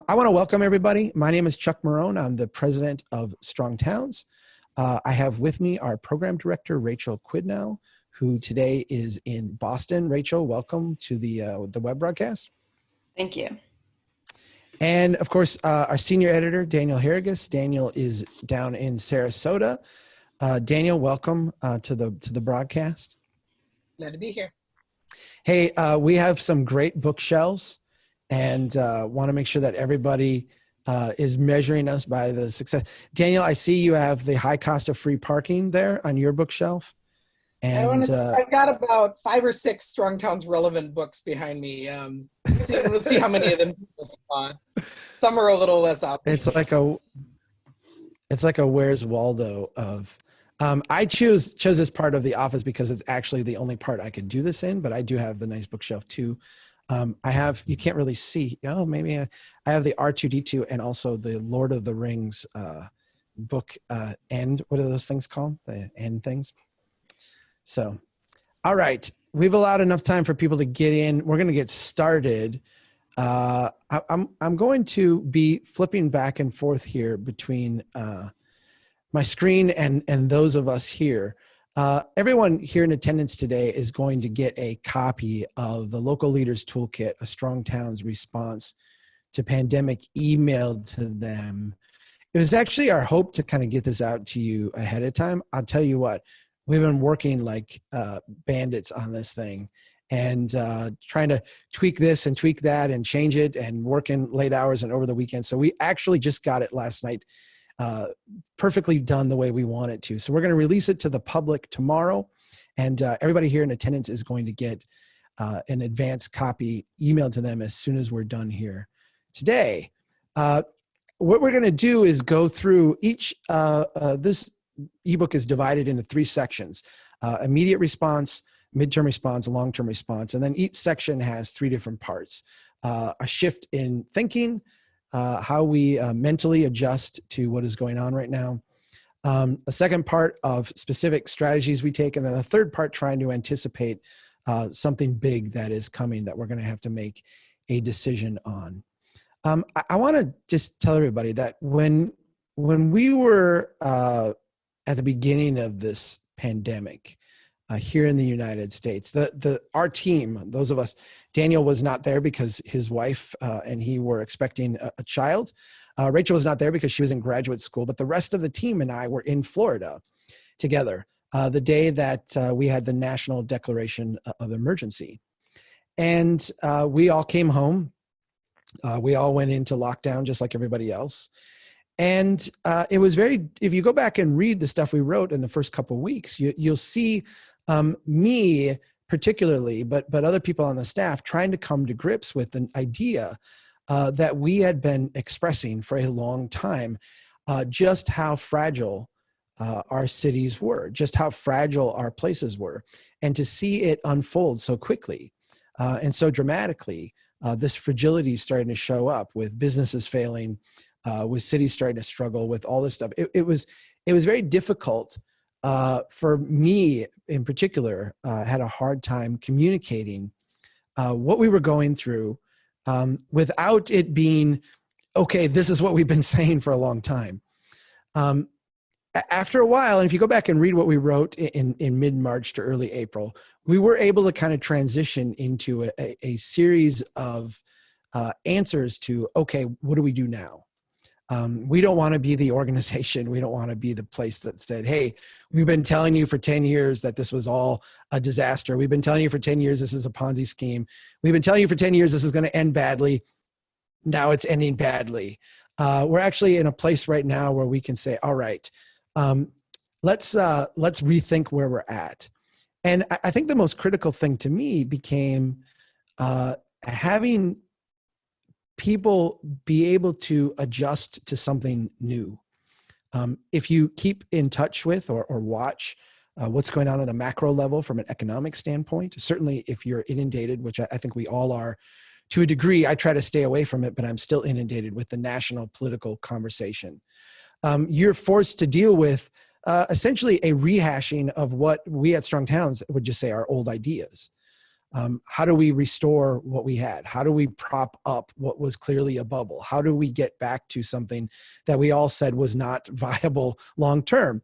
I want to welcome everybody. My name is Chuck Marohn. I'm the president of Strong Towns. I have with me our program director, Rachel Quidnow, who today is in Boston. Rachel, welcome to the web broadcast. Thank you. And of course, our senior editor, Daniel Harrigus. Daniel is down in Sarasota. Daniel, welcome to the broadcast. Glad to be here. Hey, we have some great bookshelves, and want to make sure that everybody is measuring us by the success. Daniel, I see you have the high cost of free parking there on your bookshelf. And I've got about 5 or 6 Strong Towns relevant books behind me. We'll see how many of them people bought. Some are a little less obvious. It's like a Where's Waldo of. I chose this part of the office because it's actually the only part I could do this in, but I do have the nice bookshelf too. You can't really see. Oh, maybe I have the R2-D2 and also the Lord of the Rings book end. What are those things called? The end things. So, all right. We've allowed enough time for people to get in. We're going to get started. I'm going to be flipping back and forth here between my screen and those of us here. Everyone here in attendance today is going to get a copy of the Local Leaders Toolkit, a Strong Towns response to pandemic, emailed to them. It was actually our hope to kind of get this out to you ahead of time. I'll tell you what, we've been working like bandits on this thing and trying to tweak this and tweak that and change it and working late hours and over the weekend. So we actually just got it last night. Perfectly done the way we want it to. So we're going to release it to the public tomorrow, and everybody here in attendance is going to get an advance copy emailed to them as soon as we're done here today. What we're going to do is go through each, this ebook is divided into 3 sections, immediate response, midterm response, long-term response, and then each section has 3 different parts. A shift in thinking, how we mentally adjust to what is going on right now. A second part of specific strategies we take, and then a third part trying to anticipate something big that is coming that we're going to have to make a decision on. I want to just tell everybody that when we were at the beginning of this pandemic here in the United States, our team, those of us, Daniel was not there because his wife and he were expecting a child. Rachel was not there because she was in graduate school, but the rest of the team and I were in Florida together the day that we had the national declaration of emergency. And we all came home. We all went into lockdown just like everybody else. And it was if you go back and read the stuff we wrote in the first couple of weeks, you'll see me particularly, but other people on the staff trying to come to grips with an idea that we had been expressing for a long time, just how fragile our cities were, just how fragile our places were, and to see it unfold so quickly and so dramatically, this fragility starting to show up with businesses failing, with cities starting to struggle with all this stuff. It was very difficult for me in particular. Had a hard time communicating what we were going through without it being, okay, this is what we've been saying for a long time. After a while, and if you go back and read what we wrote in mid-March to early April, we were able to kind of transition into a series of answers to, okay, what do we do now? We don't want to be the organization. We don't want to be the place that said, hey, we've been telling you for 10 years that this was all a disaster. We've been telling you for 10 years this is a Ponzi scheme. We've been telling you for 10 years this is going to end badly. Now it's ending badly. We're actually in a place right now where we can say, all right, let's rethink where we're at. And I think the most critical thing to me became having people be able to adjust to something new. If you keep in touch with or watch what's going on at a macro level from an economic standpoint, certainly if you're inundated, which I think we all are to a degree, I try to stay away from it, but I'm still inundated with the national political conversation. You're forced to deal with essentially a rehashing of what we at Strong Towns would just say are old ideas. How do we restore what we had? How do we prop up what was clearly a bubble? How do we get back to something that we all said was not viable long term?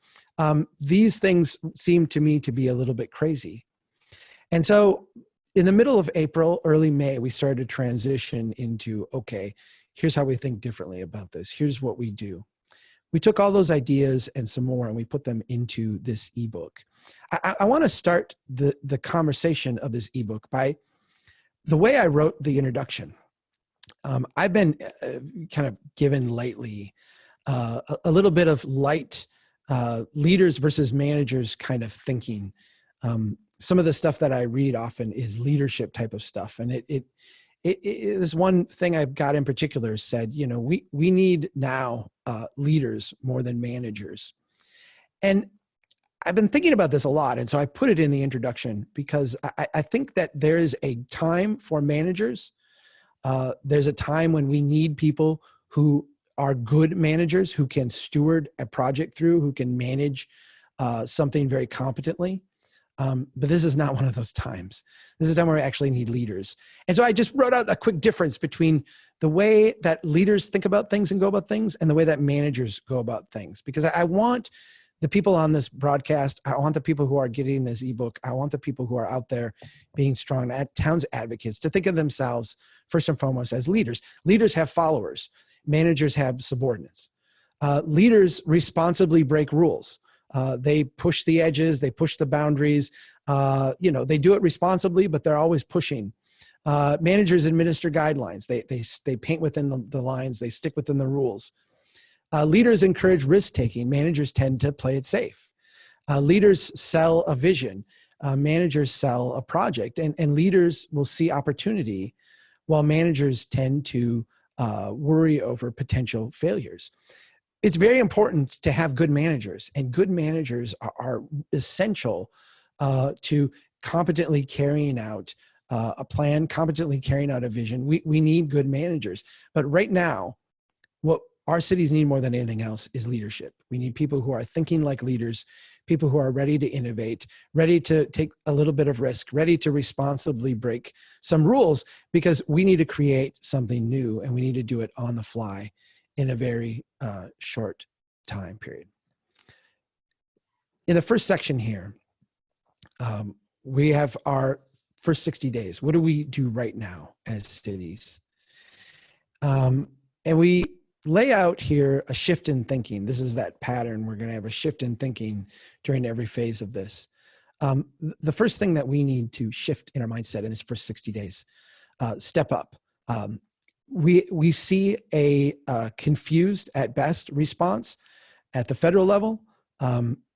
These things seem to me to be a little bit crazy. And so in the middle of April, early May, we started to transition into, okay, here's how we think differently about this. Here's what we do. We took all those ideas and some more, and we put them into this ebook. I want to start the conversation of this ebook by the way I wrote the introduction. I've been kind of given lately a little bit of light leaders versus managers kind of thinking. Some of the stuff that I read often is leadership type of stuff, and it is one thing I've got in particular said, you know, we need now leaders more than managers. And I've been thinking about this a lot. And so I put it in the introduction because I think that there is a time for managers. There's a time when we need people who are good managers, who can steward a project through, who can manage something very competently. But this is not one of those times. This is a time where we actually need leaders. And so I just wrote out a quick difference between the way that leaders think about things and go about things and the way that managers go about things. Because I want the people on this broadcast, I want the people who are getting this ebook, I want the people who are out there being strong towns advocates to think of themselves first and foremost as leaders. Leaders have followers. Managers have subordinates. Leaders responsibly break rules. They push the edges, they push the boundaries, they do it responsibly, but they're always pushing. Managers administer guidelines. They paint within the lines, they stick within the rules. Leaders encourage risk-taking. Managers tend to play it safe. Leaders sell a vision. Managers sell a project, and leaders will see opportunity while managers tend to worry over potential failures. It's very important to have good managers, and good managers are essential to competently carrying out a plan, competently carrying out a vision. We need good managers. But right now, what our cities need more than anything else is leadership. We need people who are thinking like leaders, people who are ready to innovate, ready to take a little bit of risk, ready to responsibly break some rules, because we need to create something new, and we need to do it on the fly in a very short time period. In the first section here, we have our first 60 days. What do we do right now as cities? And we lay out here a shift in thinking. This is that pattern. We're going to have a shift in thinking during every phase of this. The first thing that we need to shift in our mindset in this first 60 days, step up. We see a confused at best response at the federal level.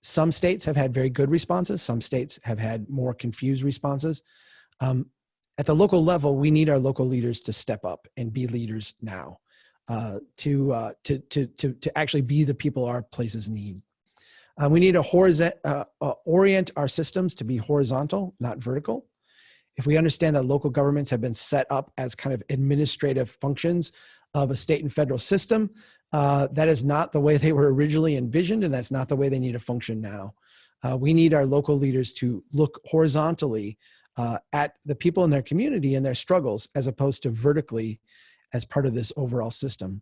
Some states have had very good responses. Some states have had more confused responses. At the local level, we need our local leaders to step up and be leaders now, to actually be the people our places need. We need to orient our systems to be horizontal, not vertical. If we understand that local governments have been set up as kind of administrative functions of a state and federal system, that is not the way they were originally envisioned, and that's not the way they need to function now. We need our local leaders to look horizontally at the people in their community and their struggles, as opposed to vertically as part of this overall system.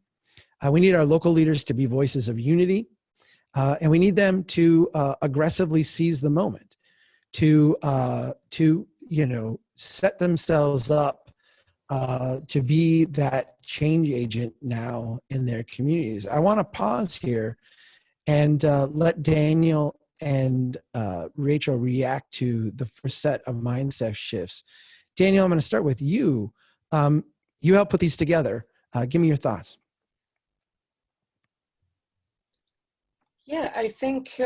We need our local leaders to be voices of unity, and we need them to aggressively seize the moment, to set themselves up to be that change agent now in their communities. I want to pause here and let Daniel and Rachel react to the first set of mindset shifts. Daniel, I'm going to start with you. You helped put these together. Give me your thoughts. Yeah, I think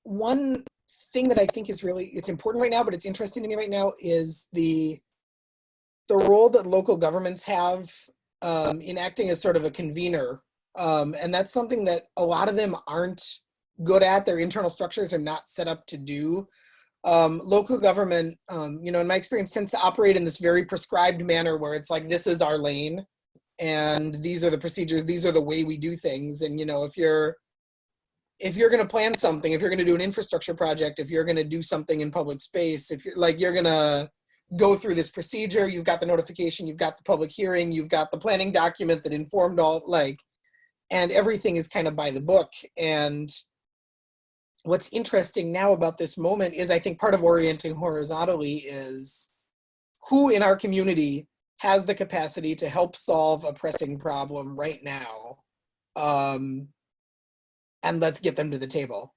one thing that I think is it's important right now, but it's interesting to me right now, is the role that local governments have in acting as sort of a convener. And that's something that a lot of them aren't good at. Their internal structures are not set up to do. Local government, in my experience, tends to operate in this very prescribed manner where it's like, this is our lane and these are the procedures, these are the way we do things. And, if you're going to plan something, if you're going to do an infrastructure project, if you're going to do something in public space, if you're going to go through this procedure. You've got the notification, you've got the public hearing, you've got the planning document that informed all, like, and everything is kind of by the book. And what's interesting now about this moment is, I think part of orienting horizontally is who in our community has the capacity to help solve a pressing problem right now. And let's get them to the table.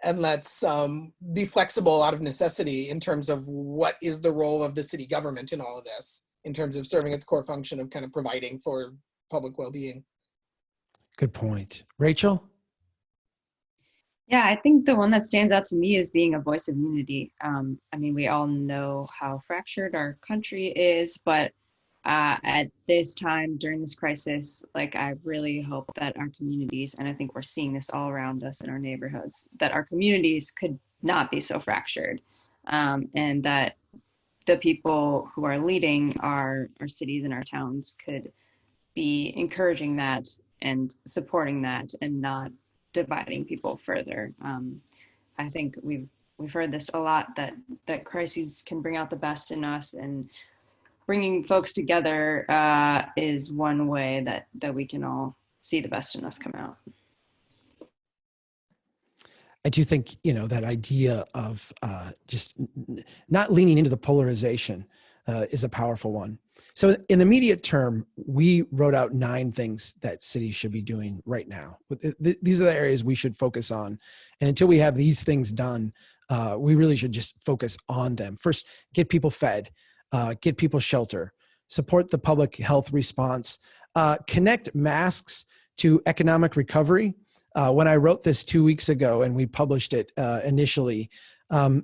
And let's be flexible out of necessity in terms of what is the role of the city government in all of this, in terms of serving its core function of kind of providing for public well-being. Good point. Rachel? Yeah, I think the one that stands out to me is being a voice of unity. I mean, we all know how fractured our country is, but at this time during this crisis, like, I really hope that our communities, and I think we're seeing this all around us in our neighborhoods, that our communities could not be so fractured, and that the people who are leading our cities and our towns could be encouraging that and supporting that and not dividing people further. I think we've heard this a lot, that crises can bring out the best in us, and bringing folks together is one way that we can all see the best in us come out. I do think, that idea of just not leaning into the polarization is a powerful one. So in the immediate term, we wrote out 9 things that cities should be doing right now. These are the areas we should focus on. And until we have these things done, we really should just focus on them. First, get people fed, get people shelter, support the public health response, connect masks to economic recovery. When I wrote this 2 weeks ago and we published it initially,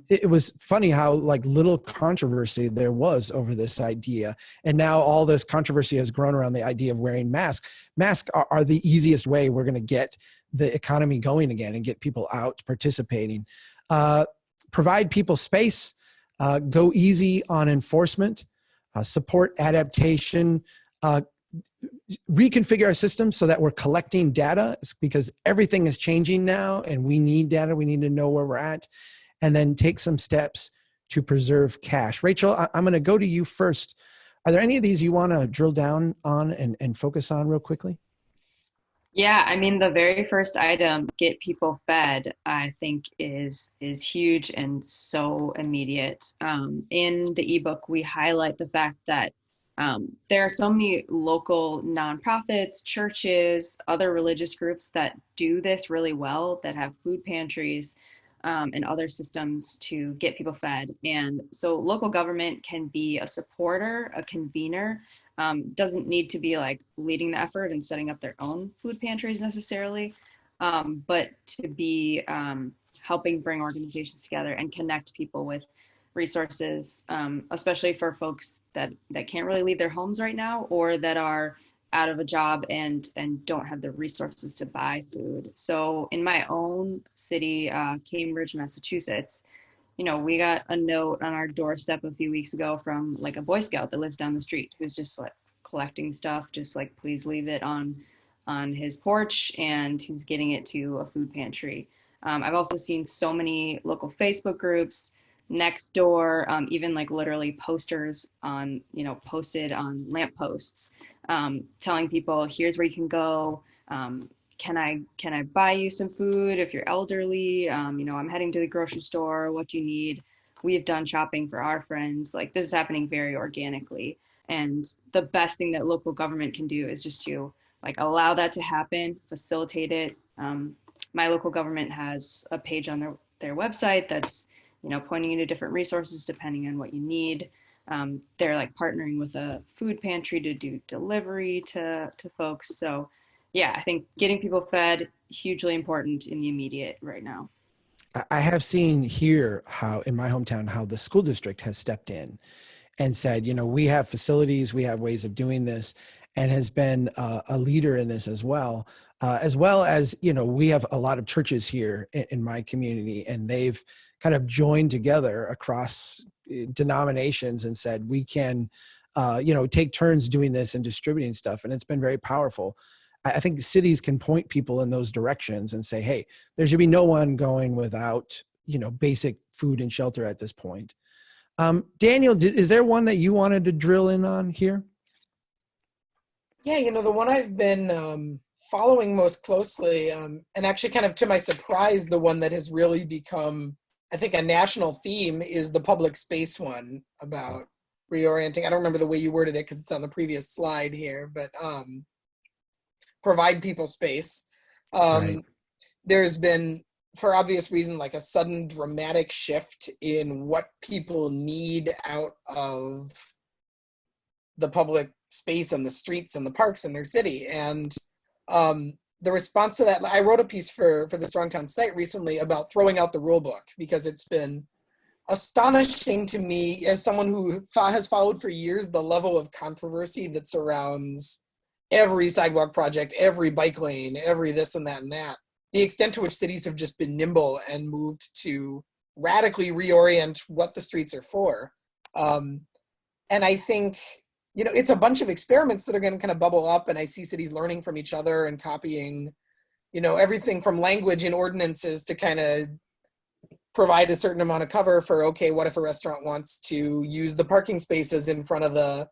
it was funny how little controversy there was over this idea. And now all this controversy has grown around the idea of wearing masks. Masks are the easiest way we're going to get the economy going again and get people out participating. Provide people space, go easy on enforcement, support adaptation, reconfigure our system so that we're collecting data, because everything is changing now and we need data. We need to know where we're at, and then take some steps to preserve cash. Rachel, I'm going to go to you first. Are there any of these you want to drill down on and focus on real quickly? Yeah, I mean, the very first item, get people fed, I think is huge and so immediate. In the ebook, we highlight the fact that there are so many local nonprofits, churches, other religious groups that do this really well, that have food pantries and other systems to get people fed. And so local government can be a supporter, a convener, doesn't need to be leading the effort and setting up their own food pantries necessarily, but to be helping bring organizations together and connect people with resources, especially for folks that can't really leave their homes right now, or that are out of a job and don't have the resources to buy food. So in my own city, Cambridge, Massachusetts, we got a note on our doorstep a few weeks ago from a Boy Scout that lives down the street, who's just collecting stuff, just please leave it on his porch, and he's getting it to a food pantry. I've also seen so many local Facebook groups, next door, even literally posters on, posted on lampposts, telling people, here's where you can go. Can I buy you some food if you're elderly? I'm heading to the grocery store. What do you need? We've done shopping for our friends. This is happening very organically. And the best thing that local government can do is just to allow that to happen, facilitate it. My local government has a page on their website that's, pointing you to different resources depending on what you need. They're partnering with a food pantry to do delivery to folks. So yeah, I think getting people fed, hugely important in the immediate right now. I have seen here how in my hometown, how the school district has stepped in and said, we have facilities, we have ways of doing this, and has been a leader in this as well as, we have a lot of churches here in my community, and they've kind of joined together across denominations and said, we can, take turns doing this and distributing stuff. And it's been very powerful. I think cities can point people in those directions and say, hey, there should be no one going without, basic food and shelter at this point. Daniel, is there one that you wanted to drill in on here? Yeah, the one I've been following most closely, and actually kind of to my surprise, the one that has really become, I think, a national theme is the public space one about reorienting. I don't remember the way you worded it because it's on the previous slide here, but provide people space. Right. There's been, for obvious reason, like a sudden dramatic shift in what people need out of the public space and the streets and the parks in their city. And the response to that, I wrote a piece for the Strongtown site recently about throwing out the rule book, because it's been astonishing to me as someone who has followed for years the level of controversy that surrounds every sidewalk project, every bike lane, every this and that and that. The extent to which cities have just been nimble and moved to radically reorient what the streets are for. And I think, it's a bunch of experiments that are going to kind of bubble up, and I see cities learning from each other and copying, everything from language in ordinances to kind of provide a certain amount of cover for, okay, what if a restaurant wants to use the parking spaces in front of the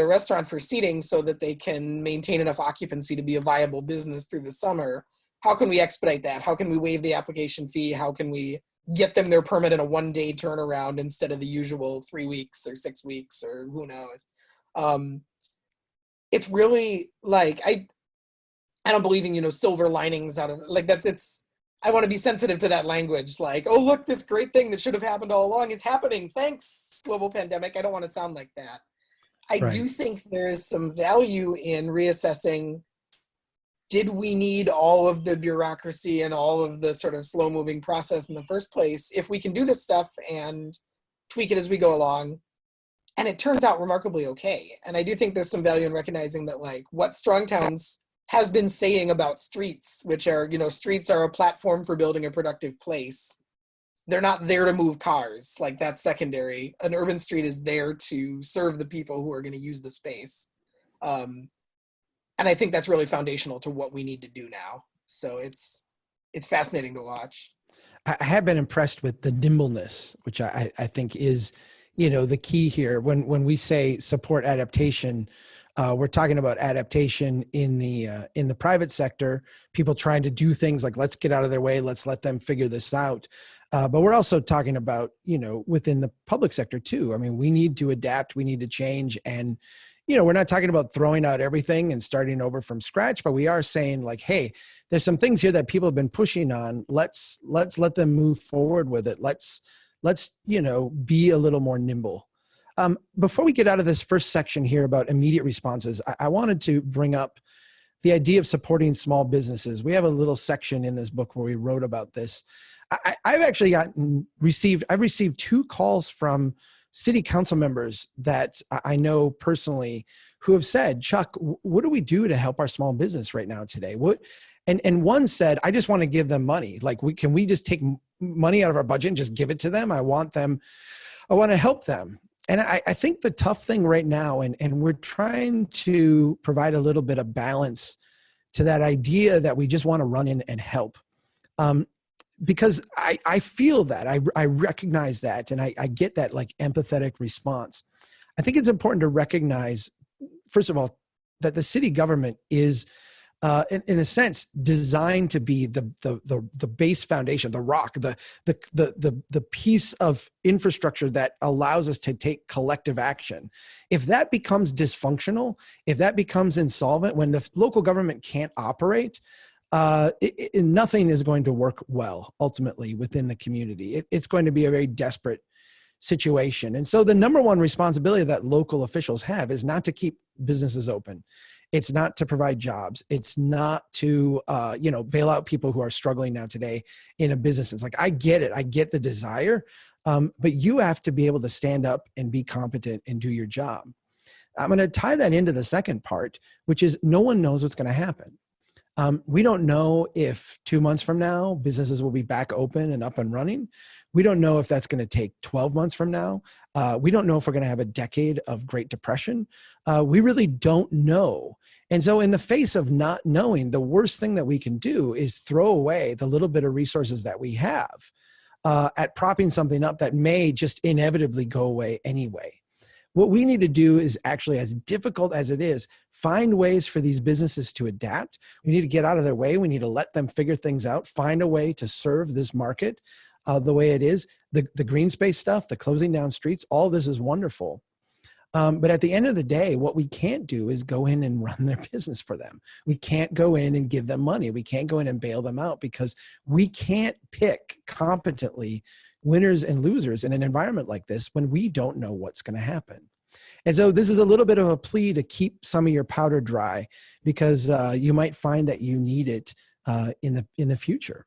restaurant for seating so that they can maintain enough occupancy to be a viable business through the summer? How can we expedite that? How can we waive the application fee? How can we get them their permit in a one-day turnaround instead of the usual 3 weeks or 6 weeks or who knows? It's really like, I don't believe in, silver linings out of like I want to be sensitive to that language. Like, oh, look, this great thing that should have happened all along is happening. Thanks, global pandemic. I don't want to sound like that. I do think there's some value in reassessing, did we need all of the bureaucracy and all of the sort of slow moving process in the first place? If we can do this stuff and tweak it as we go along, and it turns out remarkably okay. And I do think there's some value in recognizing that, like, what Strongtowns has been saying about streets, which are, streets are a platform for building a productive place. They're not there to move cars. Like, that's secondary. An urban street is there to serve the people who are going to use the space. And I think that's really foundational to what we need to do now. So it's fascinating to watch. I have been impressed with the nimbleness, which I think is, the key here. When we say support adaptation, we're talking about adaptation in the private sector, people trying to do things like, let's get out of their way, let's let them figure this out. But we're also talking about, within the public sector too. I mean, we need to adapt, we need to change. And, we're not talking about throwing out everything and starting over from scratch, but we are saying, like, hey, there's some things here that people have been pushing on. Let's let them move forward with it. Let's be a little more nimble. Before we get out of this first section here about immediate responses, I wanted to bring up the idea of supporting small businesses. We have a little section in this book where we wrote about this. I've actually received 2 calls from city council members that I know personally who have said, Chuck, what do we do to help our small business right now today? And one said, I just want to give them money. Like, can we just take money out of our budget and just give it to them? I want to help them. And I think the tough thing right now, and we're trying to provide a little bit of balance to that idea that we just want to run in and help. Because I feel that, I recognize that, and I get that, like, empathetic response. I think it's important to recognize, first of all, that the city government is, in a sense, designed to be the base foundation, the rock, the piece of infrastructure that allows us to take collective action. If that becomes dysfunctional, if that becomes insolvent, when the local government can't operate, nothing is going to work well ultimately within the community. It's going to be a very desperate situation. And so the number one responsibility that local officials have is not to keep businesses open. It's not to provide jobs. It's not to, bail out people who are struggling now today in a business. It's like, I get it. I get the desire, but you have to be able to stand up and be competent and do your job. I'm going to tie that into the second part, which is no one knows what's going to happen. We don't know if 2 months from now, businesses will be back open and up and running. We don't know if that's going to take 12 months from now. We don't know if we're going to have a decade of Great Depression. We really don't know. And so in the face of not knowing, the worst thing that we can do is throw away the little bit of resources that we have. at propping something up that may just inevitably go away anyway. What we need to do is actually, as difficult as it is, find ways for these businesses to adapt. We need to get out of their way. We need to let them figure things out, find a way to serve this market the way it is. The green space stuff, the closing down streets, all this is wonderful. But at the end of the day, what we can't do is go in and run their business for them. We can't go in and give them money. We can't go in and bail them out because we can't pick competently winners and losers in an environment like this when we don't know what's going to happen. And so this is a little bit of a plea to keep some of your powder dry because you might find that you need it in the future.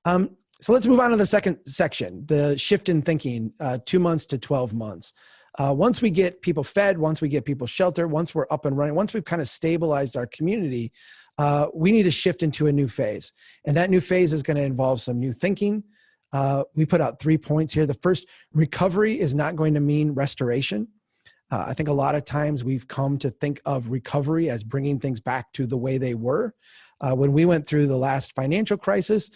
So let's move on to the second section, the shift in thinking, 2 months to 12 months. Once we get people fed, once we get people sheltered, once we're up and running, once we've kind of stabilized our community, we need to shift into a new phase. And that new phase is going to involve some new thinking. We put out 3 points here. The first, recovery is not going to mean restoration. I think a lot of times we've come to think of recovery as bringing things back to the way they were. When we went through the last financial crisis,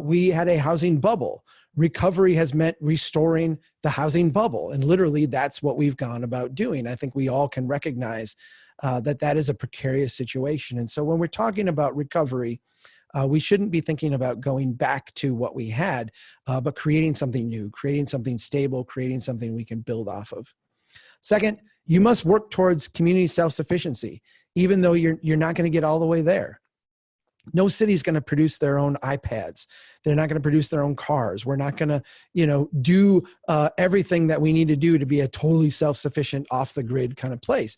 we had a housing bubble. Recovery has meant restoring the housing bubble. And literally that's what we've gone about doing. I think we all can recognize that is a precarious situation. And so when we're talking about recovery, we shouldn't be thinking about going back to what we had, but creating something new, creating something stable, creating something we can build off of. Second, you must work towards community self-sufficiency, even though you're not going to get all the way there. No city's going to produce their own iPads. They're not going to produce their own cars. We're not going to, do everything that we need to do to be a totally self-sufficient, off-the-grid kind of place.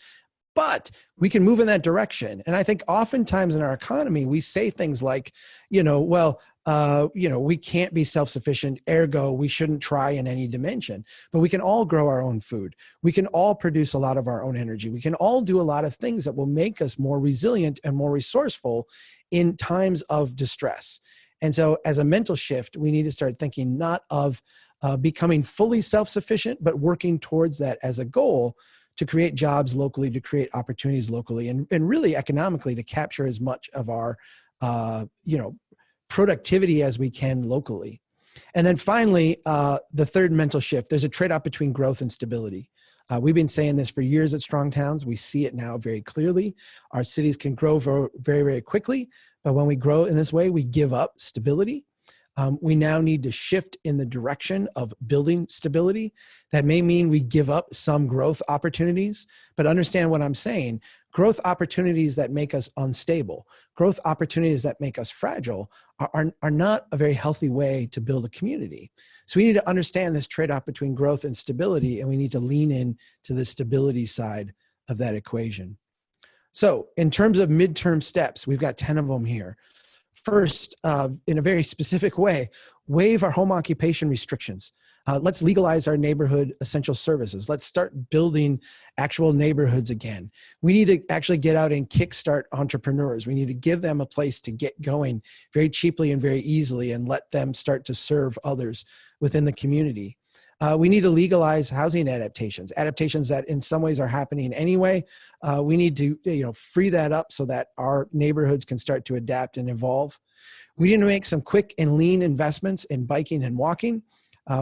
But we can move in that direction. And I think oftentimes in our economy, we say things like, we can't be self-sufficient, ergo we shouldn't try in any dimension. But we can all grow our own food. We can all produce a lot of our own energy. We can all do a lot of things that will make us more resilient and more resourceful in times of distress. And so as a mental shift, we need to start thinking not of becoming fully self-sufficient, but working towards that as a goal to create jobs locally, to create opportunities locally, and really economically to capture as much of our, productivity as we can locally. And then finally, the third mental shift, there's a trade-off between growth and stability. We've been saying this for years at Strong Towns. We see it now very clearly. Our cities can grow very, very quickly, but when we grow in this way, we give up stability. We now need to shift in the direction of building stability. That may mean we give up some growth opportunities, but understand what I'm saying. Growth opportunities that make us unstable, growth opportunities that make us fragile are not a very healthy way to build a community. So we need to understand this trade-off between growth and stability, and we need to lean in to the stability side of that equation. So in terms of midterm steps, we've got 10 of them here. First, in a very specific way, waive our home occupation restrictions. Let's legalize our neighborhood essential services. Let's start building actual neighborhoods again. We need to actually get out and kickstart entrepreneurs. We need to give them a place to get going very cheaply and very easily and let them start to serve others within the community. We need to legalize housing adaptations that in some ways are happening anyway. We need to free that up so that our neighborhoods can start to adapt and evolve. We need to make some quick and lean investments in biking and walking.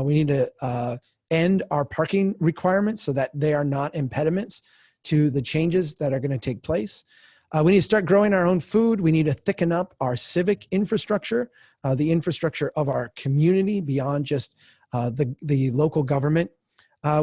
We need to end our parking requirements so that they are not impediments to the changes that are going to take place. We need to start growing our own food. We need to thicken up our civic infrastructure, the infrastructure of our community beyond just the local government.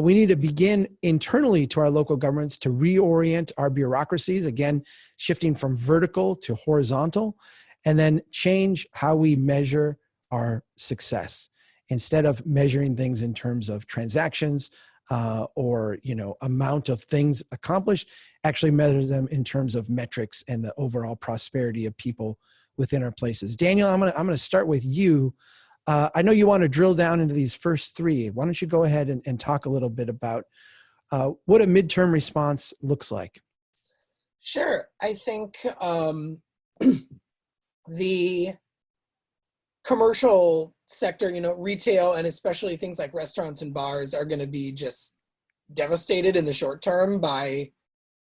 We need to begin internally to our local governments to reorient our bureaucracies, again, shifting from vertical to horizontal, and then change how we measure our success. Instead of measuring things in terms of transactions or amount of things accomplished, actually measure them in terms of metrics and the overall prosperity of people within our places. Daniel, I'm gonna start with you. I know you want to drill down into these first three. Why don't you go ahead and talk a little bit about what a midterm response looks like? Sure. I think the commercial sector, retail, and especially things like restaurants and bars are going to be just devastated in the short term by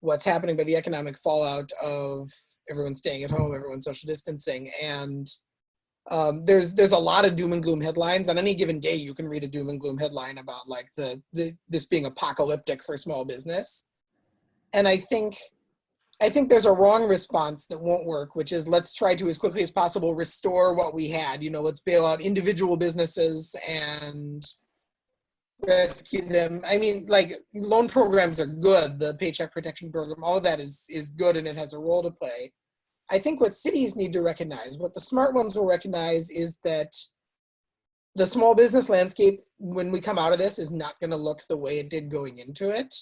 what's happening, by the economic fallout of everyone staying at home, everyone social distancing. And There's a lot of doom and gloom headlines. On any given day, you can read a doom and gloom headline about like this being apocalyptic for small business. And I think there's a wrong response that won't work, which is let's try to, as quickly as possible, restore what we had. Let's bail out individual businesses and rescue them. I mean, like, loan programs are good. The Paycheck Protection Program, all of that is good, and it has a role to play. I think what cities need to recognize, what the smart ones will recognize, is that the small business landscape, when we come out of this, is not going to look the way it did going into it.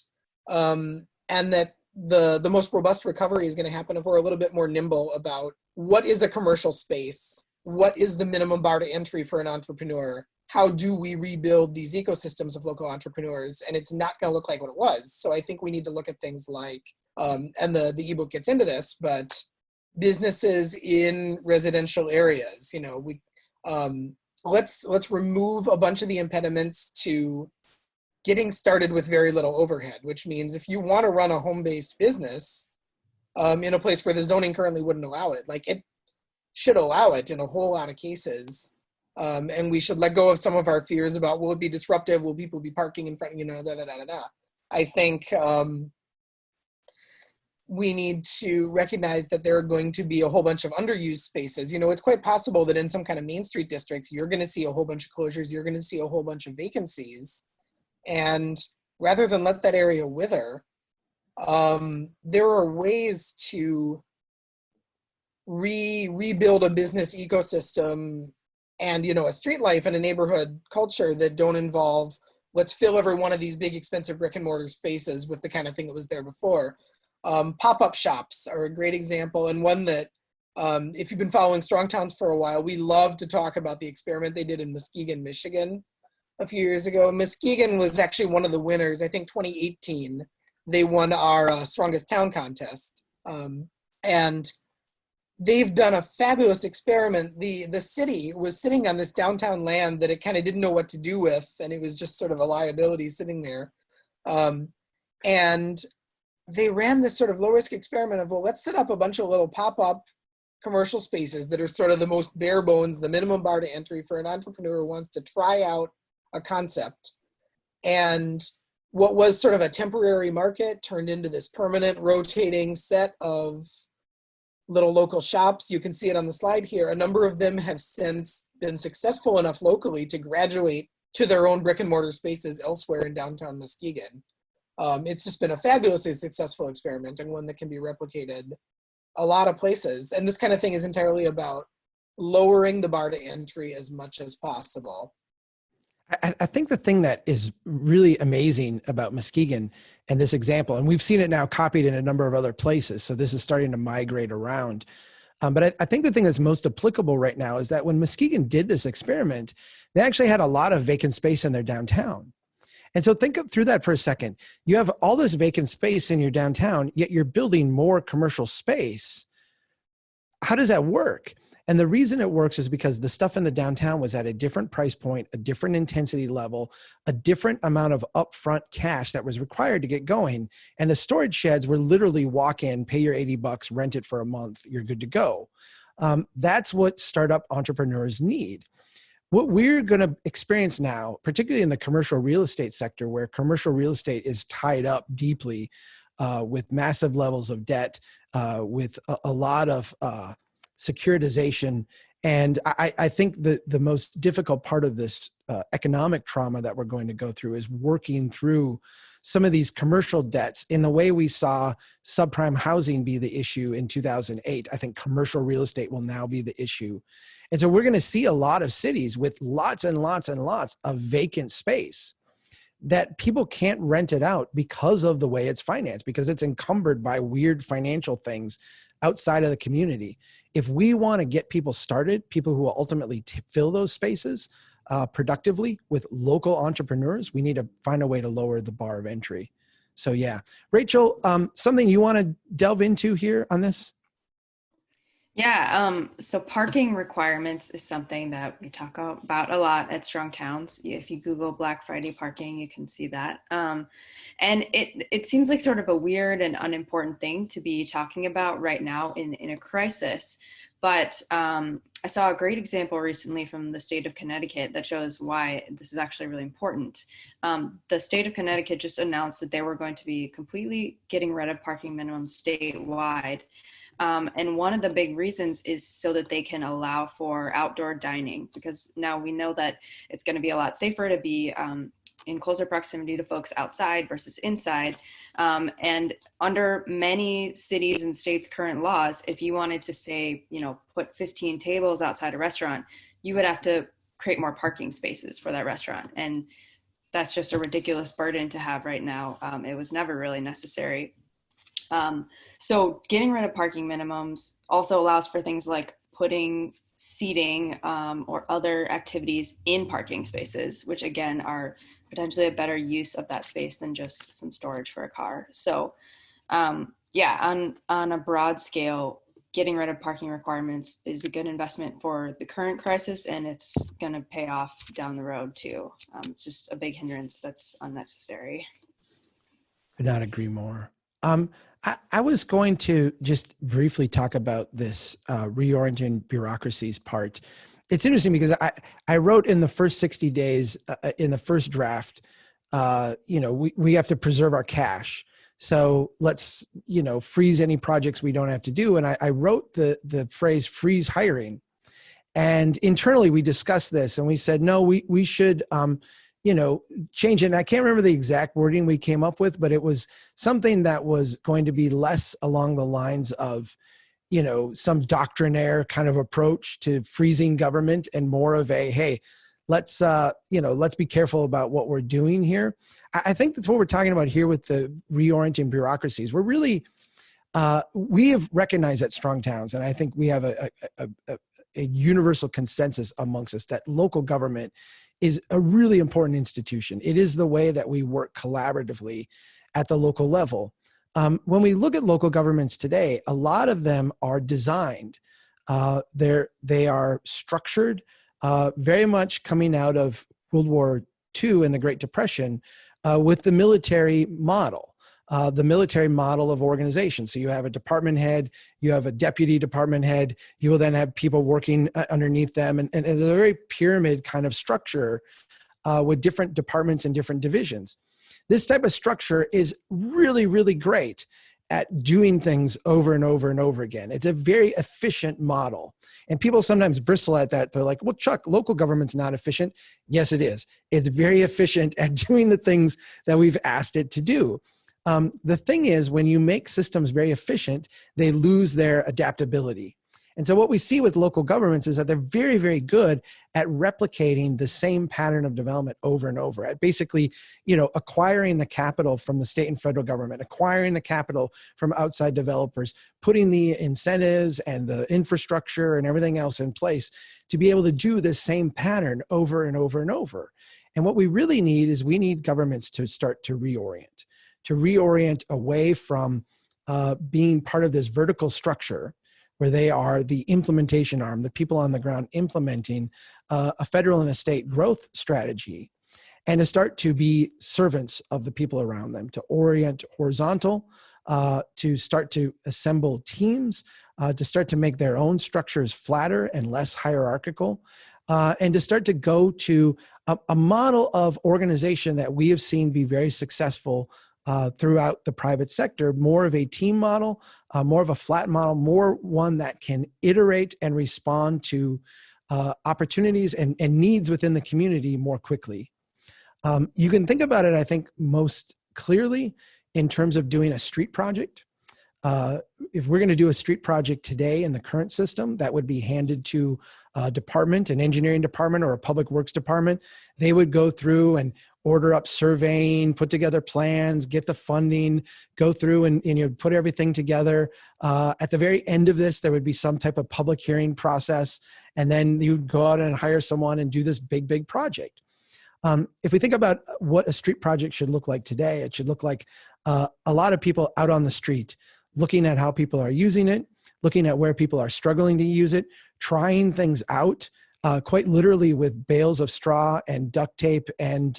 And that the most robust recovery is going to happen if we're a little bit more nimble about what is a commercial space, what is the minimum bar to entry for an entrepreneur, how do we rebuild these ecosystems of local entrepreneurs, and it's not going to look like what it was. So I think we need to look at things like, and the ebook gets into this, but businesses in residential areas. Let's remove a bunch of the impediments to getting started with very little overhead, which means if you want to run a home-based business in a place where the zoning currently wouldn't allow it, like, it should allow it in a whole lot of cases. And we should let go of some of our fears about, will it be disruptive? Will people be parking in front, I think we need to recognize that there are going to be a whole bunch of underused spaces. It's quite possible that in some kind of Main Street districts, you're going to see a whole bunch of closures. You're going to see a whole bunch of vacancies. And rather than let that area wither, there are ways to rebuild a business ecosystem and, a street life and a neighborhood culture that don't involve, let's fill every one of these big expensive brick and mortar spaces with the kind of thing that was there before. Pop-up shops are a great example, and one that, if you've been following Strong Towns for a while, we love to talk about the experiment they did in Muskegon, Michigan a few years ago. Muskegon was actually one of the winners. I think 2018, they won our Strongest Town contest. And they've done a fabulous experiment. The city was sitting on this downtown land that it kind of didn't know what to do with, and it was just sort of a liability sitting there. And they ran this sort of low-risk experiment of, well, let's set up a bunch of little pop-up commercial spaces that are sort of the most bare bones, the minimum bar to entry for an entrepreneur who wants to try out a concept. And what was sort of a temporary market turned into this permanent rotating set of little local shops. You can see it on the slide here. A number of them have since been successful enough locally to graduate to their own brick and mortar spaces elsewhere in downtown Muskegon. It's just been a fabulously successful experiment, and one that can be replicated a lot of places. And this kind of thing is entirely about lowering the bar to entry as much as possible. I think the thing that is really amazing about Muskegon and this example, and we've seen it now copied in a number of other places, so this is starting to migrate around. But I think the thing that's most applicable right now is that when Muskegon did this experiment, they actually had a lot of vacant space in their downtown. And so think through that for a second. You have all this vacant space in your downtown, yet you're building more commercial space. How does that work? And the reason it works is because the stuff in the downtown was at a different price point, a different intensity level, a different amount of upfront cash that was required to get going. And the storage sheds were literally walk in, pay your $80, rent it for a month, you're good to go. That's what startup entrepreneurs need. What we're going to experience now, particularly in the commercial real estate sector, where commercial real estate is tied up deeply with massive levels of debt, with a lot of securitization. And I think that the most difficult part of this economic trauma that we're going to go through is working through some of these commercial debts in the way we saw subprime housing be the issue in 2008. I think commercial real estate will now be the issue. And so we're going to see a lot of cities with lots and lots and lots of vacant space that people can't rent it out because of the way it's financed, because it's encumbered by weird financial things outside of the community. If we want to get people started, people who will ultimately fill those spaces productively with local entrepreneurs, we need to find a way to lower the bar of entry. So yeah, Rachel, something you want to delve into here on this? Yeah, so parking requirements is something that we talk about a lot at Strong Towns. If you Google Black Friday parking, you can see that. And it seems like sort of a weird and unimportant thing to be talking about right now in a crisis. But I saw a great example recently from the state of Connecticut that shows why this is actually really important. The state of Connecticut just announced that they were going to be completely getting rid of parking minimums statewide. And one of the big reasons is so that they can allow for outdoor dining, because now we know that it's going to be a lot safer to be in closer proximity to folks outside versus inside. And under many cities and states' current laws, if you wanted to say, put 15 tables outside a restaurant, you would have to create more parking spaces for that restaurant. And that's just a ridiculous burden to have right now. It was never really necessary. So getting rid of parking minimums also allows for things like putting seating or other activities in parking spaces, which again are potentially a better use of that space than just some storage for a car. So on a broad scale, getting rid of parking requirements is a good investment for the current crisis, and it's going to pay off down the road too. It's just a big hindrance that's unnecessary. Could not agree more. I was going to just briefly talk about this reorienting bureaucracies part. It's interesting because I wrote in the first 60 days, in the first draft, we have to preserve our cash. So let's, freeze any projects we don't have to do. And I wrote the phrase freeze hiring. And internally we discussed this and we said, no, we should, change it. And I can't remember the exact wording we came up with, but it was something that was going to be less along the lines of, some doctrinaire kind of approach to freezing government and more of a, hey, let's be careful about what we're doing here. I think that's what we're talking about here with the reorienting bureaucracies. We're really, we have recognized at Strong Towns, and I think we have a universal consensus amongst us that local government is a really important institution. It is the way that we work collaboratively at the local level. When we look at local governments today, a lot of them are designed. They are structured, very much coming out of World War II and the Great Depression with the military model. The military model of organization. So you have a department head, you have a deputy department head, you will then have people working underneath them. And it's a very pyramid kind of structure with different departments and different divisions. This type of structure is really, really great at doing things over and over and over again. It's a very efficient model. And people sometimes bristle at that. They're like, well, Chuck, local government's not efficient. Yes, it is. It's very efficient at doing the things that we've asked it to do. The thing is, when you make systems very efficient, they lose their adaptability. And so what we see with local governments is that they're very, very good at replicating the same pattern of development over and over, at basically, acquiring the capital from the state and federal government, acquiring the capital from outside developers, putting the incentives and the infrastructure and everything else in place to be able to do this same pattern over and over and over. And what we really need is we need governments to start to reorient away from being part of this vertical structure where they are the implementation arm, the people on the ground implementing a federal and a state growth strategy, and to start to be servants of the people around them, to orient horizontal, to start to assemble teams, to start to make their own structures flatter and less hierarchical, and to start to go to a model of organization that we have seen be very successful throughout the private sector, more of a team model, more of a flat model, more one that can iterate and respond to opportunities and needs within the community more quickly. You can think about it, I think, most clearly in terms of doing a street project. If we're going to do a street project today in the current system, that would be handed to a department, an engineering department or a public works department. They would go through and order up surveying, put together plans, get the funding, go through and put everything together. At the very end of this, there would be some type of public hearing process, and then you'd go out and hire someone and do this big project. If we think about what a street project should look like today, it should look like a lot of people out on the street, looking at how people are using it, looking at where people are struggling to use it, trying things out, quite literally with bales of straw and duct tape and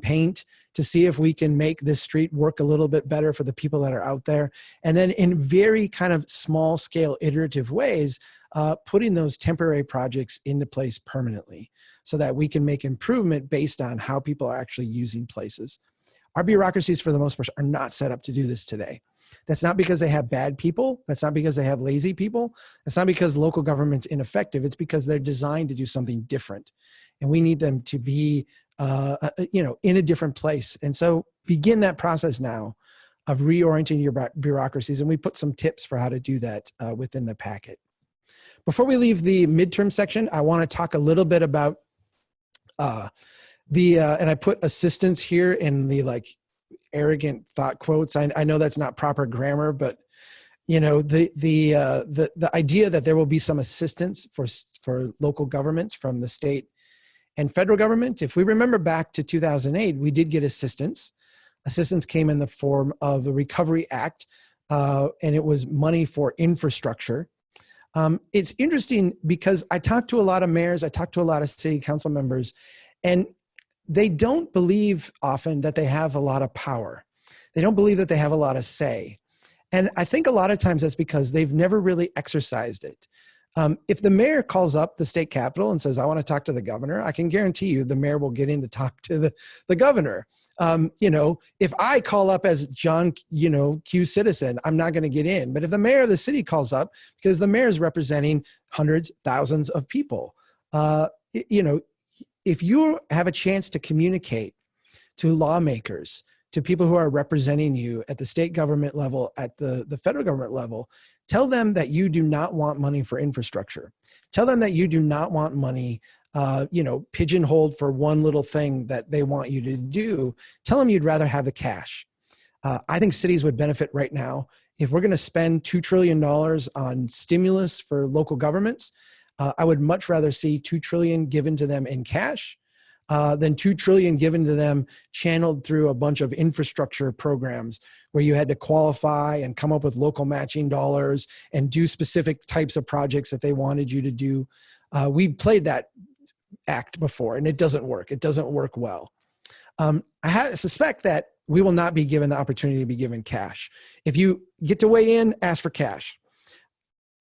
paint to see if we can make this street work a little bit better for the people that are out there. And then in very kind of small scale iterative ways, putting those temporary projects into place permanently so that we can make improvement based on how people are actually using places. Our bureaucracies, for the most part, are not set up to do this today. That's not because they have bad people. That's not because they have lazy people. That's not because local government's ineffective. It's because they're designed to do something different. And we need them to be, in a different place. And so begin that process now of reorienting your bureaucracies. And we put some tips for how to do that within the packet. Before we leave the midterm section, I want to talk a little bit about and I put assistance here in the arrogant thought quotes. I know that's not proper grammar, but the idea that there will be some assistance for local governments from the state and federal government. If we remember back to 2008, we did get assistance. Assistance came in the form of the Recovery Act, and it was money for infrastructure. It's interesting because I talked to a lot of mayors, I talked to a lot of city council members, and they don't believe often that they have a lot of power. They don't believe that they have a lot of say. And I think a lot of times that's because they've never really exercised it. If the mayor calls up the state capitol and says, I want to talk to the governor, I can guarantee you the mayor will get in to talk to the governor. If I call up as John, Q citizen, I'm not going to get in. But if the mayor of the city calls up, because the mayor is representing hundreds, thousands of people, if you have a chance to communicate to lawmakers, to people who are representing you at the state government level, at the federal government level, tell them that you do not want money for infrastructure. Tell them that you do not want money pigeonholed for one little thing that they want you to do. Tell them you'd rather have the cash. I think cities would benefit right now. If we're going to spend $2 trillion on stimulus for local governments, I would much rather see $2 trillion given to them in cash than $2 trillion given to them channeled through a bunch of infrastructure programs where you had to qualify and come up with local matching dollars and do specific types of projects that they wanted you to do. We played that act before, and it doesn't work. It doesn't work well. I suspect that we will not be given the opportunity to be given cash. If you get to weigh in, ask for cash.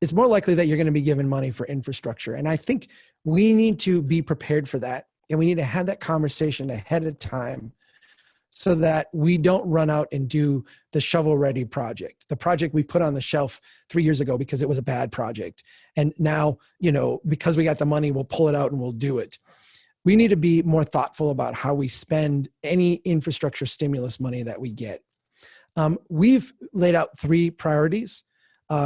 It's more likely that you're going to be given money for infrastructure. And I think we need to be prepared for that. And we need to have that conversation ahead of time so that we don't run out and do the shovel-ready project, the project we put on the shelf 3 years ago because it was a bad project. And now, because we got the money, we'll pull it out and we'll do it. We need to be more thoughtful about how we spend any infrastructure stimulus money that we get. We've laid out 3 priorities.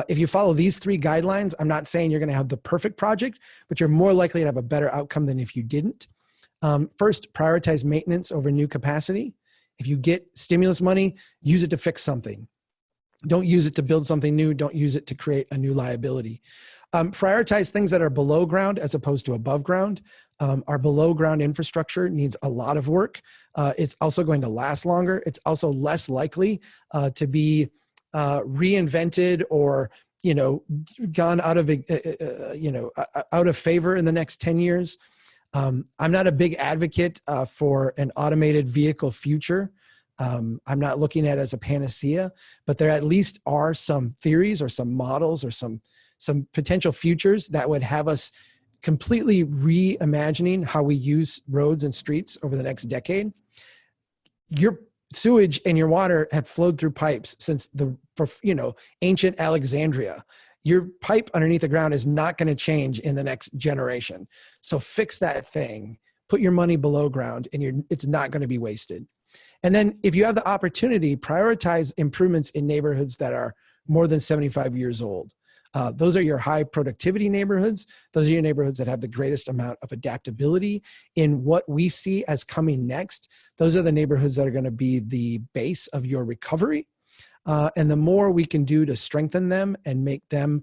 If you follow these 3 guidelines, I'm not saying you're going to have the perfect project, but you're more likely to have a better outcome than if you didn't. First, prioritize maintenance over new capacity. If you get stimulus money, use it to fix something. Don't use it to build something new. Don't use it to create a new liability. Prioritize things that are below ground as opposed to above ground. Our below ground infrastructure needs a lot of work. It's also going to last longer. It's also less likely to be reinvented or gone out of favor in the next 10 years. I'm not a big advocate for an automated vehicle future. I'm not looking at it as a panacea, but there at least are some theories or some models or some potential futures that would have us completely reimagining how we use roads and streets over the next decade. Your sewage and your water have flowed through pipes since ancient Alexandria. Your pipe underneath the ground is not going to change in the next generation. So fix that thing, put your money below ground, and it's not going to be wasted. And then if you have the opportunity, prioritize improvements in neighborhoods that are more than 75 years old. Those are your high productivity neighborhoods. Those are your neighborhoods that have the greatest amount of adaptability in what we see as coming next. Those are the neighborhoods that are going to be the base of your recovery. And the more we can do to strengthen them and make them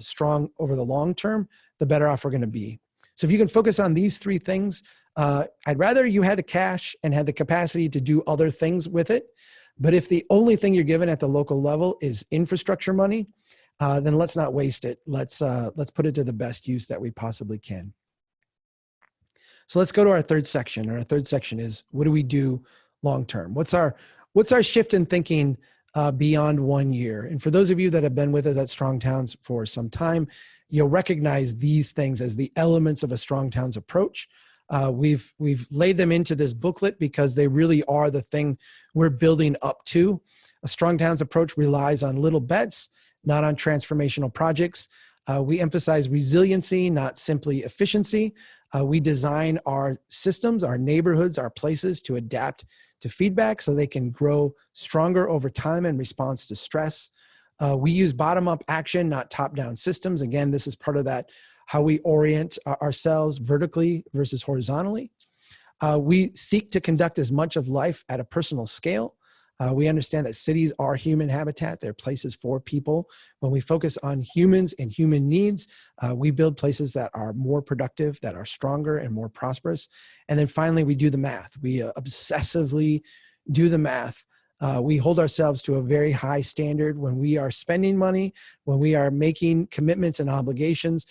strong over the long term, the better off we're going to be. So if you can focus on these 3 things, I'd rather you had the cash and had the capacity to do other things with it. But if the only thing you're given at the local level is infrastructure money, then let's not waste it. Let's put it to the best use that we possibly can. So let's go to our 3rd section. And our 3rd section is, what do we do long term? What's our shift in thinking beyond 1 year? And for those of you that have been with us at Strong Towns for some time, you'll recognize these things as the elements of a Strong Towns approach. We've laid them into this booklet because they really are the thing we're building up to. A Strong Towns approach relies on little bets, not on transformational projects. We emphasize resiliency, not simply efficiency. We design our systems, our neighborhoods, our places to adapt to feedback so they can grow stronger over time in response to stress. We use bottom-up action, not top-down systems. Again, this is part of that, how we orient ourselves vertically versus horizontally. We seek to conduct as much of life at a personal scale. We understand that cities are human habitat. They're places for people. When we focus on humans and human needs, we build places that are more productive, that are stronger and more prosperous. And then finally, we do the math. We obsessively do the math. We hold ourselves to a very high standard when we are spending money, when we are making commitments and obligations.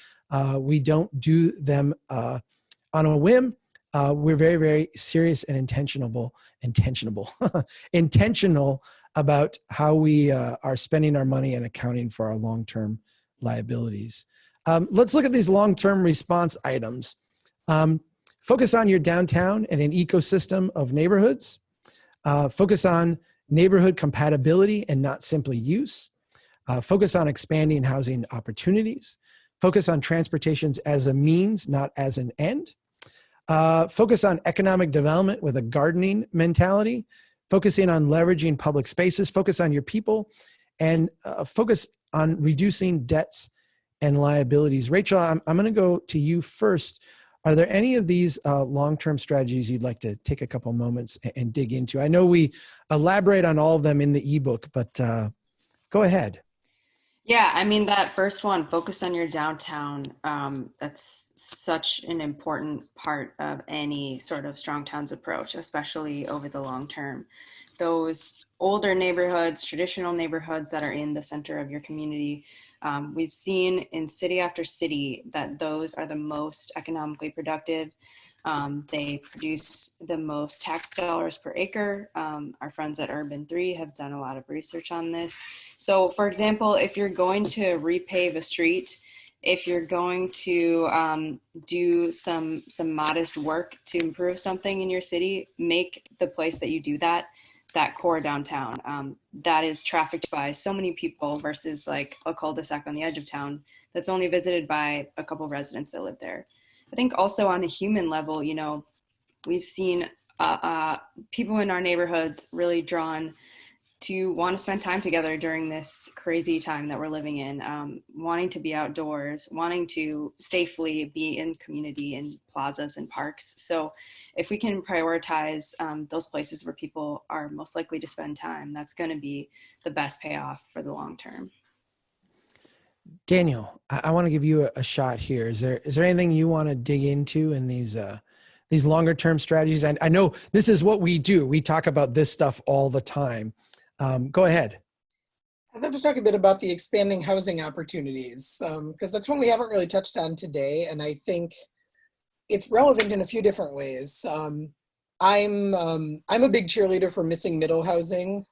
We don't do them on a whim. We're very, very serious and intentional about how we are spending our money and accounting for our long-term liabilities. Let's look at these long-term response items. Focus on your downtown and an ecosystem of neighborhoods. Focus on neighborhood compatibility and not simply use. Focus on expanding housing opportunities. Focus on transportations as a means, not as an end. Focus on economic development with a gardening mentality, focusing on leveraging public spaces, focus on your people, and focus on reducing debts and liabilities. Rachel, I'm going to go to you first. Are there any of these long-term strategies you'd like to take a couple moments and dig into? I know we elaborate on all of them in the ebook, but go ahead. Yeah, I mean, that first one, focus on your downtown, that's such an important part of any sort of Strong Towns approach, especially over the long term. Those older neighborhoods, traditional neighborhoods that are in the center of your community, we've seen in city after city that those are the most economically productive. They produce the most tax dollars per acre. Our friends at Urban 3 have done a lot of research on this. So for example, if you're going to repave a street, if you're going to do some modest work to improve something in your city, make the place that you do that core downtown. That is trafficked by so many people versus like a cul-de-sac on the edge of town that's only visited by a couple residents that live there. I think also on a human level, you know, we've seen people in our neighborhoods really drawn to want to spend time together during this crazy time that we're living in, wanting to be outdoors, wanting to safely be in community in plazas and parks. So if we can prioritize those places where people are most likely to spend time, that's going to be the best payoff for the long term. Daniel, I want to give you a shot here. Is there anything you want to dig into in these longer term strategies? I know this is what we do. We talk about this stuff all the time. Go ahead. I'd love to talk a bit about the expanding housing opportunities, because that's one we haven't really touched on today, and I think it's relevant in a few different ways. I'm a big cheerleader for missing middle housing,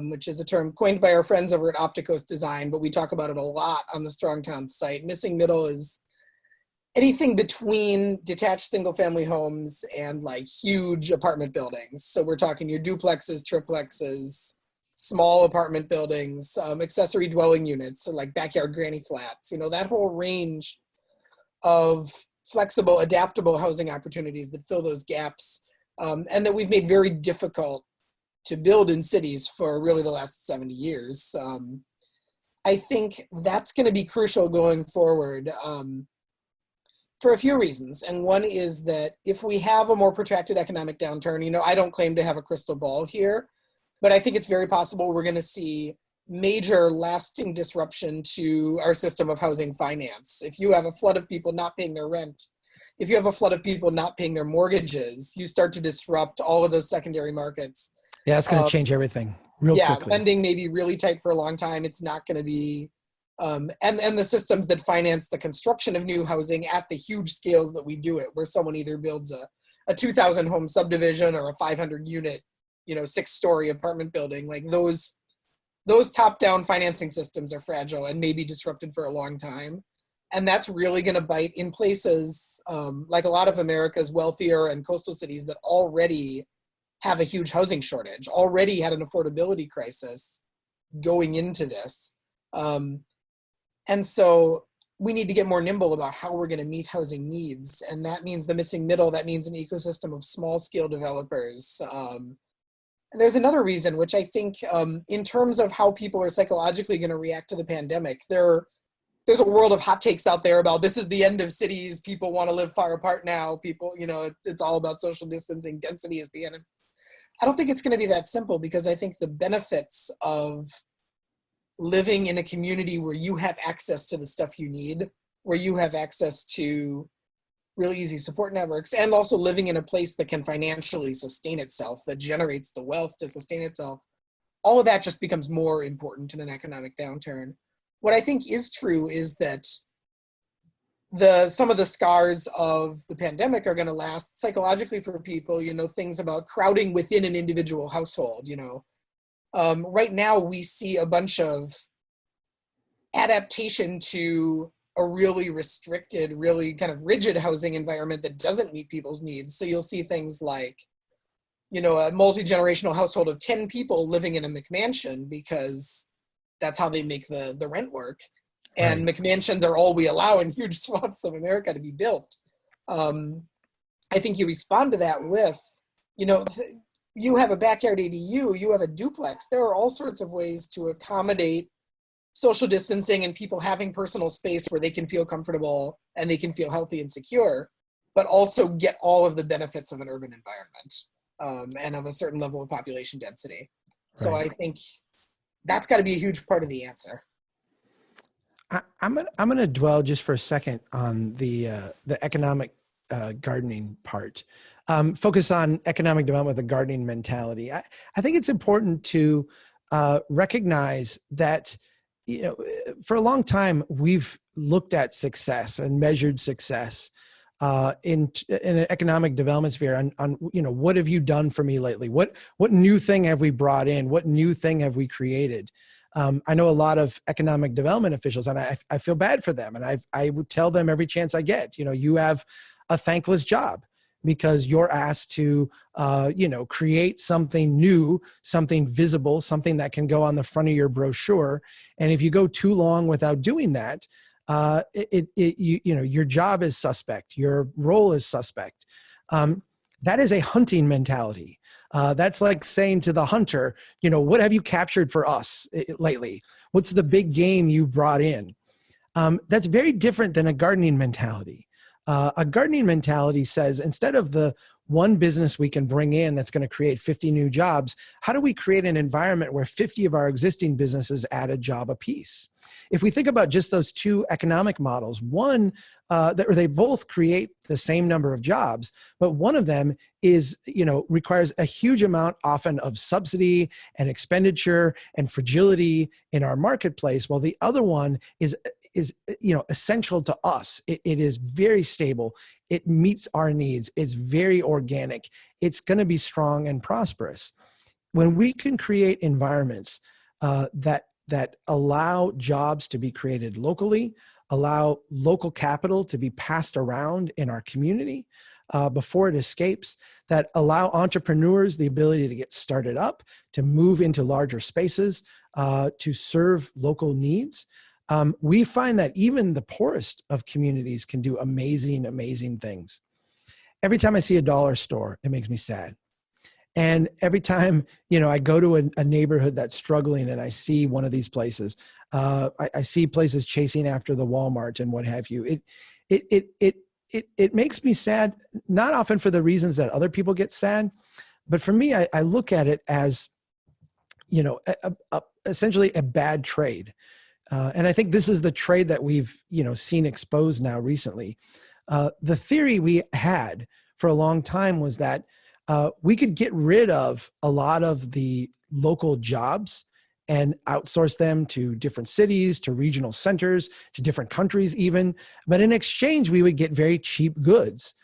which is a term coined by our friends over at Opticos Design, but we talk about it a lot on the Strong Towns site. Missing middle is anything between detached single family homes and like huge apartment buildings. So we're talking your duplexes, triplexes, small apartment buildings, accessory dwelling units, so like backyard granny flats, you know, that whole range of flexible, adaptable housing opportunities that fill those gaps, and that we've made very difficult to build in cities for really the last 70 years. I think that's going to be crucial going forward for a few reasons. And one is that if we have a more protracted economic downturn, you know, I don't claim to have a crystal ball here, but I think it's very possible we're going to see major lasting disruption to our system of housing finance. If you have a flood of people not paying their rent, if you have a flood of people not paying their mortgages, you start to disrupt all of those secondary markets. Yeah, it's going to change everything real quickly. Yeah, lending may be really tight for a long time. It's not going to be, and the systems that finance the construction of new housing at the huge scales that we do it, where someone either builds a 2,000 home subdivision or a 500 unit, 6-story apartment building. Like those top-down financing systems are fragile and may be disrupted for a long time. And that's really going to bite in places like a lot of America's wealthier and coastal cities that already have a huge housing shortage, already had an affordability crisis going into this. And so we need to get more nimble about how we're going to meet housing needs. And that means the missing middle, that means an ecosystem of small scale developers. And there's another reason, which I think in terms of how people are psychologically going to react to the pandemic, there's a world of hot takes out there about this is the end of cities. People want to live far apart now. People, it's all about social distancing. Density is the enemy. I don't think it's going to be that simple, because I think the benefits of living in a community where you have access to the stuff you need, where you have access to really easy support networks, and also living in a place that can financially sustain itself, that generates the wealth to sustain itself, all of that just becomes more important in an economic downturn. What I think is true is that some of the scars of the pandemic are going to last psychologically for people, things about crowding within an individual household. Right now we see a bunch of adaptation to a really restricted, really kind of rigid housing environment that doesn't meet people's needs. So you'll see things like, a multi-generational household of 10 people living in a McMansion because that's how they make the rent work. And right. McMansions are all we allow in huge swaths of America to be built. I think you respond to that with, you have a backyard ADU, you have a duplex. There are all sorts of ways to accommodate social distancing and people having personal space where they can feel comfortable and they can feel healthy and secure, but also get all of the benefits of an urban environment and of a certain level of population density. Right. So I think that's got to be a huge part of the answer. I'm going to dwell just for a second on the economic gardening part. Focus on economic development with a gardening mentality. I think it's important to recognize that, for a long time we've looked at success and measured success in an economic development sphere on what have you done for me lately? What new thing have we brought in? What new thing have we created? I know a lot of economic development officials, and I feel bad for them. And I would tell them every chance I get, you have a thankless job because you're asked to, create something new, something visible, something that can go on the front of your brochure. And if you go too long without doing that, your job is suspect. Your role is suspect. That is a hunting mentality. That's like saying to the hunter, what have you captured for us lately? What's the big game you brought in? That's very different than a gardening mentality. A gardening mentality says, instead of the one business we can bring in that's going to create 50 new jobs, how do we create an environment where 50 of our existing businesses add a job apiece? If we think about just those two economic models, they both create the same number of jobs, but one of them is, requires a huge amount often of subsidy and expenditure and fragility in our marketplace, while the other one is essential to us. It is very stable. It meets our needs. It's very organic. It's going to be strong and prosperous. When we can create environments that allow jobs to be created locally, allow local capital to be passed around in our community before it escapes, that allow entrepreneurs the ability to get started up, to move into larger spaces, to serve local needs, we find that even the poorest of communities can do amazing, amazing things. Every time I see a dollar store, it makes me sad. And every time, I go to a neighborhood that's struggling and I see one of these places, I see places chasing after the Walmart and what have you. It makes me sad, not often for the reasons that other people get sad, but for me, I look at it as, essentially a bad trade. And I think this is the trade that we've, seen exposed now recently. The theory we had for a long time was that we could get rid of a lot of the local jobs and outsource them to different cities, to regional centers, to different countries even. But in exchange, we would get very cheap goods.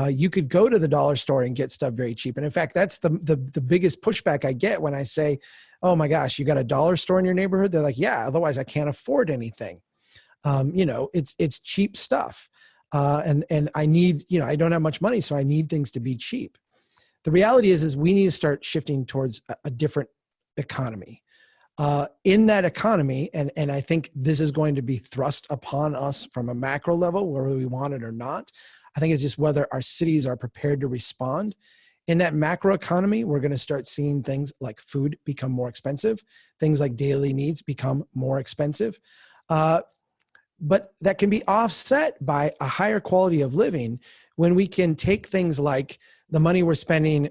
You could go to the dollar store and get stuff very cheap. And in fact, that's the biggest pushback I get when I say, oh my gosh, you got a dollar store in your neighborhood? They're like, yeah, otherwise I can't afford anything. It's cheap stuff. And I need, I don't have much money, so I need things to be cheap. The reality is we need to start shifting towards a different economy. In that economy, and I think this is going to be thrust upon us from a macro level, whether we want it or not. I think it's just whether our cities are prepared to respond. In that macro economy, we're going to start seeing things like food become more expensive, things like daily needs become more expensive. But that can be offset by a higher quality of living when we can take things like the money we're spending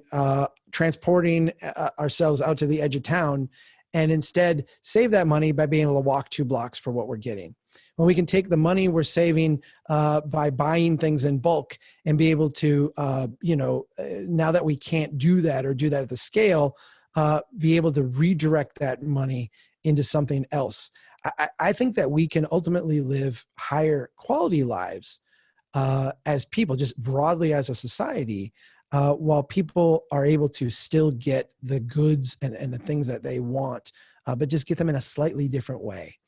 transporting ourselves out to the edge of town and instead save that money by being able to walk 2 blocks for what we're getting. When we can take the money we're saving by buying things in bulk and be able to, now that we can't do that or do that at the scale, be able to redirect that money into something else. I think that we can ultimately live higher quality lives as people, just broadly as a society, while people are able to still get the goods and the things that they want, but just get them in a slightly different way.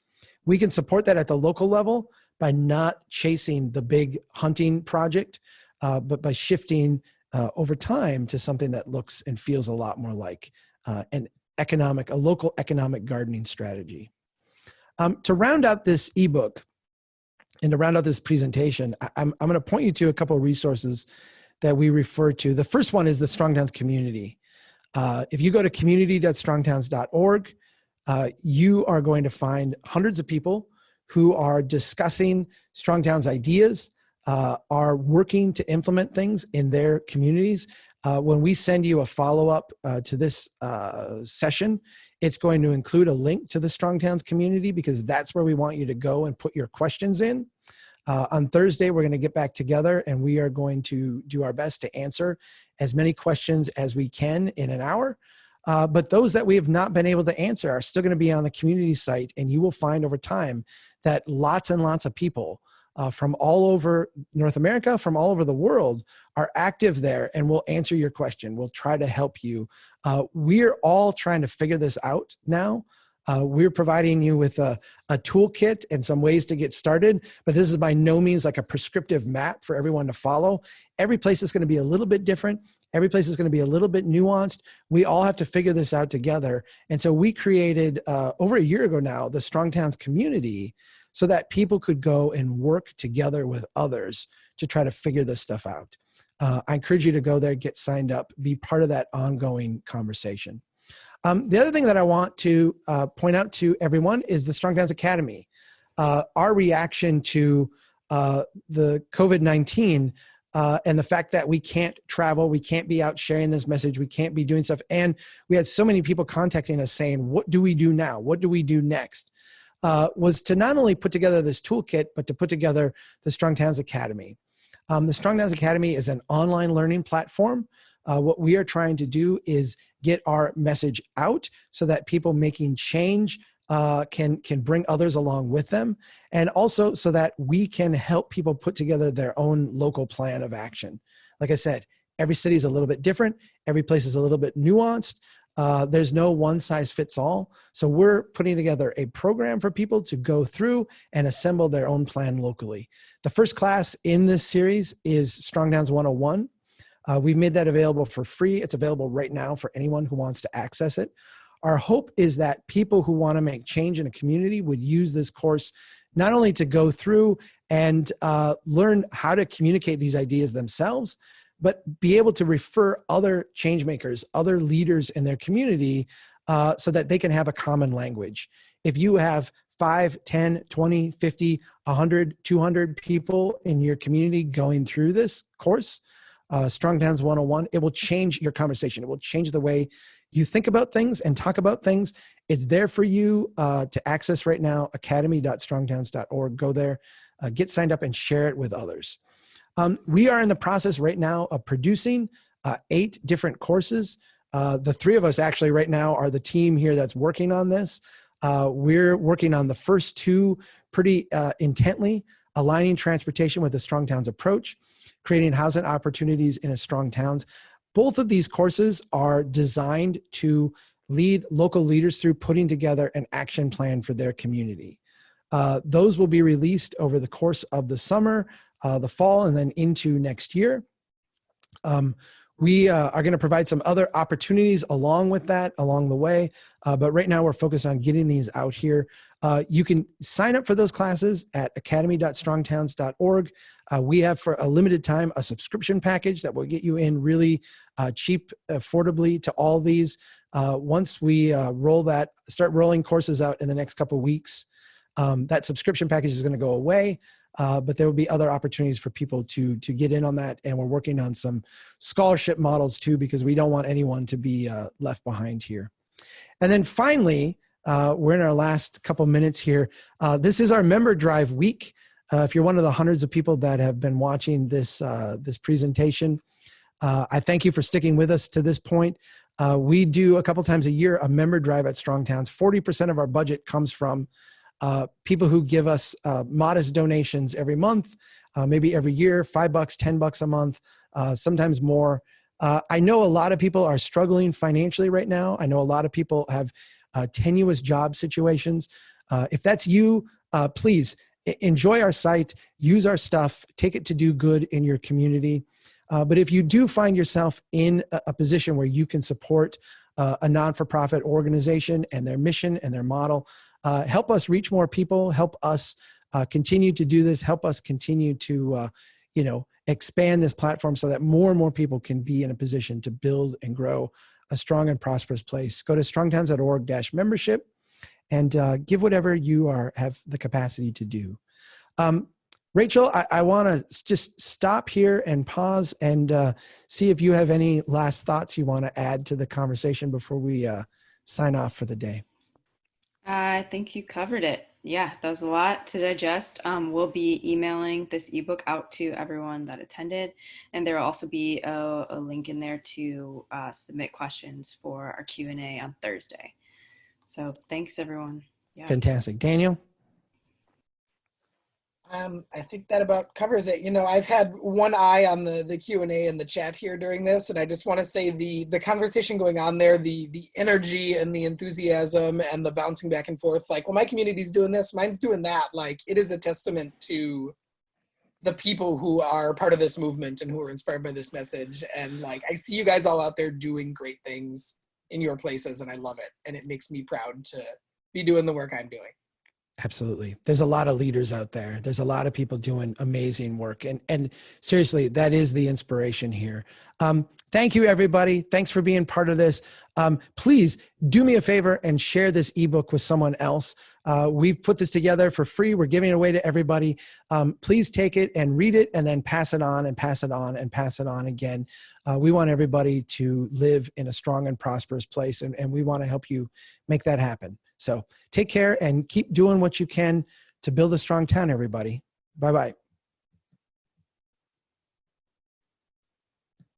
We can support that at the local level by not chasing the big hunting project, but by shifting over time to something that looks and feels a lot more like a local economic gardening strategy. To round out this ebook and to round out this presentation, I'm going to point you to a couple of resources that we refer to. The first one is the Strong Towns community. If you go to community.strongtowns.org, you are going to find hundreds of people who are discussing Strong Towns ideas, are working to implement things in their communities. When we send you a follow-up to this session, it's going to include a link to the Strong Towns community because that's where we want you to go and put your questions in. On Thursday, we're going to get back together and we are going to do our best to answer as many questions as we can in an hour. But those that we have not been able to answer are still going to be on the community site, and you will find over time that lots and lots of people from all over North America, from all over the world, are active there and will answer your question. We'll try to help you. We're all trying to figure this out now. We're providing you with a toolkit and some ways to get started, but this is by no means like a prescriptive map for everyone to follow. Every place is going to be a little bit different. Every place is going to be a little bit nuanced. We all have to figure this out together. And so we created over a year ago now, the Strong Towns community, so that people could go and work together with others to try to figure this stuff out. I encourage you to go there, get signed up, be part of that ongoing conversation. The other thing that I want to point out to everyone is the Strong Towns Academy. Our reaction to the COVID-19 and the fact that we can't travel, we can't be out sharing this message, we can't be doing stuff. And we had so many people contacting us saying, what do we do now? What do we do next? Was to not only put together this toolkit, but to put together the Strong Towns Academy. The Strong Towns Academy is an online learning platform. What we are trying to do is get our message out so that people making change can bring others along with them, and also so that we can help people put together their own local plan of action. Like I said, every city is a little bit different. Every place is a little bit nuanced. There's no one size fits all. So we're putting together a program for people to go through and assemble their own plan locally. The first class in this series is Strong Towns 101. We've made that available for free. It's available right now for anyone who wants to access it. Our hope is that people who want to make change in a community would use this course not only to go through and learn how to communicate these ideas themselves, but be able to refer other change makers, other leaders in their community so that they can have a common language. If you have 5, 10, 20, 50, 100, 200 people in your community going through this course, Strong Towns 101, it will change your conversation. It will change the way you think about things and talk about things. It's there for you to access right now, academy.strongtowns.org. Go there, get signed up and share it with others. We are in the process right now of producing 8 different courses. The 3 of us actually right now are the team here that's working on this. We're working on the first 2 pretty intently. aligning transportation with a strong towns approach, creating housing opportunities in a strong towns. Both of these courses are designed to lead local leaders through putting together an action plan for their community. Those will be released over the course of the summer, the fall, and then into next year. We are going to provide some other opportunities along with that along the way. But right now we're focused on getting these out here. You can sign up for those classes at academy.strongtowns.org. We have for a limited time a subscription package that will get you in really cheap, affordably to all these. Once we start rolling courses out in the next couple of weeks, that subscription package is going to go away. But there will be other opportunities for people to get in on that. And we're working on some scholarship models too, because we don't want anyone to be left behind here. And then finally, we're in our last couple minutes here. This is our member drive week. If you're one of the hundreds of people that have been watching this, this presentation, I thank you for sticking with us to this point. We do a couple times a year a member drive at Strong Towns. 40% of our budget comes from people who give us modest donations every month, maybe every year, $5, $10 a month, sometimes more. I know a lot of people are struggling financially right now. I know a lot of people have tenuous job situations. If that's you, please enjoy our site, use our stuff, take it to do good in your community. But if you do find yourself in a position where you can support a non-for-profit organization and their mission and their model, help us reach more people, help us continue to do this, help us continue to, expand this platform so that more and more people can be in a position to build and grow a strong and prosperous place. Go to strongtowns.org/membership and give whatever you have the capacity to do. Rachel, I want to just stop here and pause and see if you have any last thoughts you want to add to the conversation before we sign off for the day. I think you covered it. Yeah, that was a lot to digest. We'll be emailing this ebook out to everyone that attended, and there will also be a link in there to submit questions for our Q&A on Thursday. So thanks, everyone. Yeah. Fantastic. Daniel? I think that about covers it. I've had one eye on the Q&A and the chat here during this, and I just want to say the conversation going on there, the energy and the enthusiasm and the bouncing back and forth, like, well, my community's doing this, mine's doing that. Like, it is a testament to the people who are part of this movement and who are inspired by this message. And like, I see you guys all out there doing great things in your places, and I love it. And it makes me proud to be doing the work I'm doing. Absolutely. There's a lot of leaders out there. There's a lot of people doing amazing work. And seriously, that is the inspiration here. Thank you, everybody. Thanks for being part of this. Please do me a favor and share this ebook with someone else. We've put this together for free. We're giving it away to everybody. Please take it and read it and then pass it on and pass it on and pass it on again. We want everybody to live in a strong and prosperous place, and we want to help you make that happen. So take care and keep doing what you can to build a strong town, everybody. Bye-bye.